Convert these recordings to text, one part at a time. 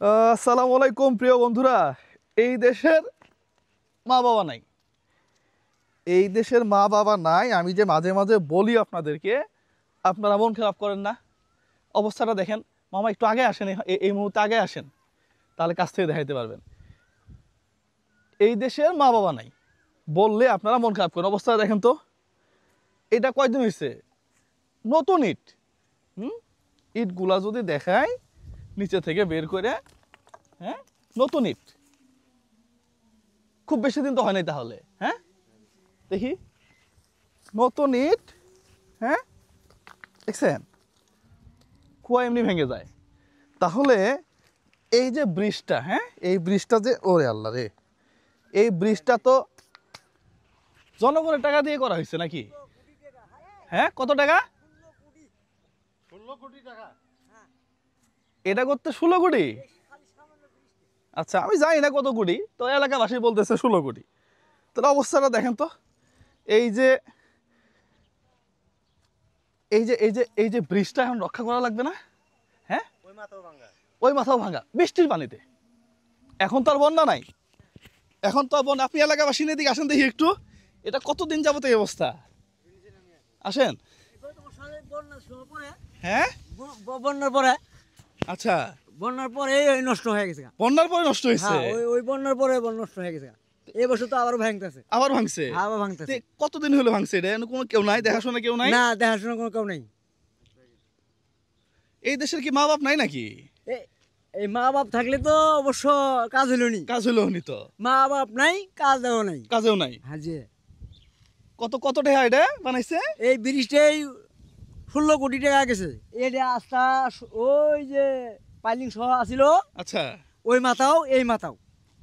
আসসালামু আলাইকুম প্রিয় বন্ধুরা। এই দেশের মা বাবা নাই, এই দেশের মা বাবা নাই। আমি যে মাঝে মাঝে বলি আপনাদেরকে, আপনারা মন খারাপ করেন না। অবস্থাটা দেখেন। মামা একটু আগে আসেন, এই মুহূর্তে আগে আসেন, তাহলে কাছ থেকে দেখাইতে পারবেন। এই দেশের মা বাবা নাই বললে আপনারা মন খারাপ করেন। অবস্থাটা দেখেন তো। এটা কয়দিন হয়েছে? নতুন ইট। ইটগুলা যদি দেখায় নিচে থেকে বের করে, হ্যাঁ, নতুন ইট। খুব বেশি দিন তো হয় নাই তাহলে। হ্যাঁ, দেখি নতুন ইট। হ্যাঁ, দেখছেন, কুয়া এমনি ভেঙে যায়। তাহলে এই যে ব্রিজটা, হ্যাঁ, এই ব্রিজটা যে, ওরে আল্লাহ রে, এই ব্রিজটা তো জনগণের টাকা দিয়ে করা হয়েছে নাকি? হ্যাঁ, কত টাকা? 16 কোটি টাকা। এটা করতে 16 কোটি? আচ্ছা, আমি জানি না কত কোটি, তো এলাকাবাসী বলতেছে 16 কোটি। তাহলে অবস্থাটা দেখেন তো। এই যে এই যে এই যে এই যে ব্রিজটা এখন রক্ষা করা লাগবে না? হ্যাঁ, ওই মাথাও ভাঙা বৃষ্টির পানিতে। এখন তো আর বন্যা নাই, এখন তো আর বন্যা। আপনি এলাকাবাসী এদিকে আসেন দেখি একটু। এটা কতদিন যাবত এই অবস্থা? আসেন। হ্যাঁ, বন্যার পরে, আচ্ছা, বন্যার পরে নষ্ট হয়ে গেছে। বন্যার পরে নষ্ট হয়েছে। ওই বন্যার পরে নষ্ট হয়ে গেছে। এই বছর তো আবার ভাঙতেছে। আবার ভাঙছে? আবার ভাঙতেছে। কতদিন হলো ভাঙছে? এটা কোনো কেউ নাই, দেখাশোনা কেউ নাই? না, দেখাশোনা কোনো কেউ নাই। এই দেশের কি মা বাপ নাই নাকি? এই মা বাপ থাকলে তো অবশ্য কাজ হইল নি। কাজ হইলো নি তো। মা বাপ নাই, কাজও নাই। কাজেও নাই। হাজি কত কত টাকা এটা বানাইছে? এই ব্রিজটাই 16 কোটি টাকা গেছে। এটা আস্থা ওই যে পাইলিং সহ আছিল, আচ্ছা, ওই মাথাও এই মাথাও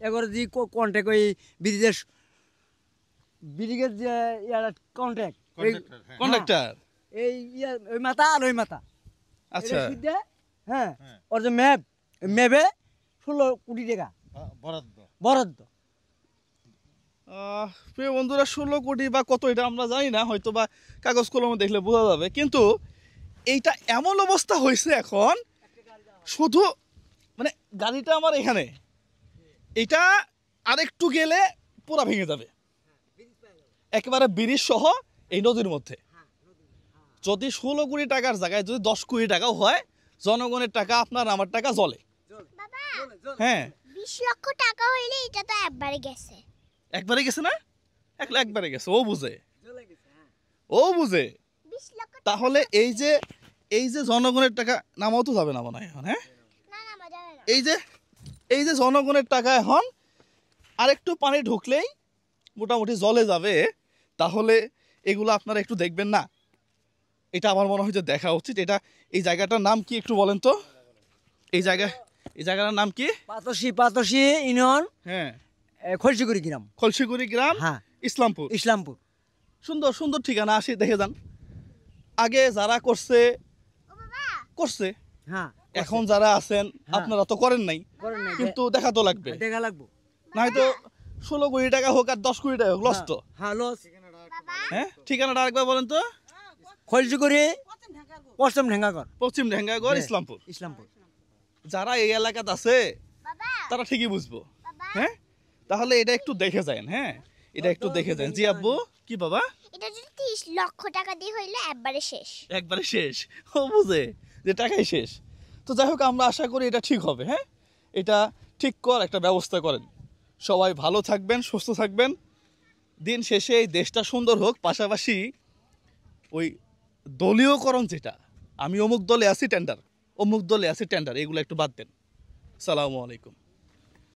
এগারো যে কন্ট্যাক্ট, ওই ব্রিজের ব্রিজের যে কন্ট্যাক্ট, কন্ডাক্টর। এই ওই মাথা আর ওই মাথা। আচ্ছা, হ্যাঁ, ওর যে ম্যাপ, ম্যাপে 16 কোটি টাকা বরাদ্দ। প্রিয় বন্ধুরা, 16 কোটি বা কত এটা আমরা জানি না, হয়তো বা কাগজ কলমে দেখলে বোঝা যাবে। কিন্তু এইটা এমন অবস্থা হয়েছে এখন, শুধু মানে গাড়িটা আমার এখানে, এটা আরেকটু গেলে পুরা ভেঙে যাবে একেবারে ব্রিজ সহ এই নদীর মধ্যে। যদি 16 কোটি টাকার জায়গায় যদি 10 কোটি টাকাও হয়, জনগণের টাকা, আপনার আমার টাকা জলে। হ্যাঁ, 20 লক্ষ টাকা হইলে এটা তো একবারে গেছে। একবারে গেছে না? একবারে গেছে। ও বুঝে, ও বুঝে। 20 লক্ষ তাহলে এই যে জনগণের টাকা নামাও তো যাবে না মনে হয় এখন। হ্যাঁ, না না মজা না। এই যে জনগণের টাকা এখন আরেকটু পানি ঢুকলেই মোটামুটি জলে যাবে। তাহলে এগুলো আপনারা একটু দেখবেন না? এটা আমার মনে হয় যে দেখা উচিত। এটা, এই জায়গাটার নাম কি একটু বলেন তো? এই জায়গাটার নাম কি? পাতসি ইউনিয়ন, হ্যাঁ, খলসিগুড়ি গ্রাম। খলসিগুড়ি গ্রাম, হ্যাঁ, ইসলামপুর। ইসলামপুর। সুন্দর ঠিকানা, আসি দেখে যান। আগে যারা করছে করছে, হ্যাঁ, এখন যারা আছেন আপনারা তো করেন নাই, কিন্তু দেখা তো লাগবে। দেখা লাগবো। নয়তো 16 কোটি টাকা হোক আর 10 কোটি টাকা হোক, লস তো। হ্যাঁ, লস। হ্যাঁ, ঠিকানাটা আরেকবার বলেন তো? খলসিগুড়ি, পশ্চিম ঢেঙ্গাগড়। পশ্চিম ঢেঙ্গাগড়, ইসলামপুর। যারা এই এলাকাতে আছে বাবা তারা ঠিকই বুঝবো। বাবা হ্যাঁ, তাহলে এটা একটু দেখে যান। হ্যাঁ, এটা একটু দেখে যান। জি আব্বু, কি বাবা? এটা যদি 30 লক্ষ টাকা দিয়ে হইলে একবারে শেষ। একবারে শেষ। ও বুঝে যে টাকাই শেষ। তো যাই হোক, আমরা আশা করি এটা ঠিক হবে। হ্যাঁ, এটা ঠিক কর একটা ব্যবস্থা করেন। সবাই ভালো থাকবেন, সুস্থ থাকবেন। দিন শেষে এই দেশটা সুন্দর হোক। পাশাপাশি ওই দলীয়করণ, যেটা আমি অমুক দলে আছি টেন্ডার, অমুক দলে আছি টেন্ডার, এগুলো একটু বাদ দেন। সালামু আলাইকুম।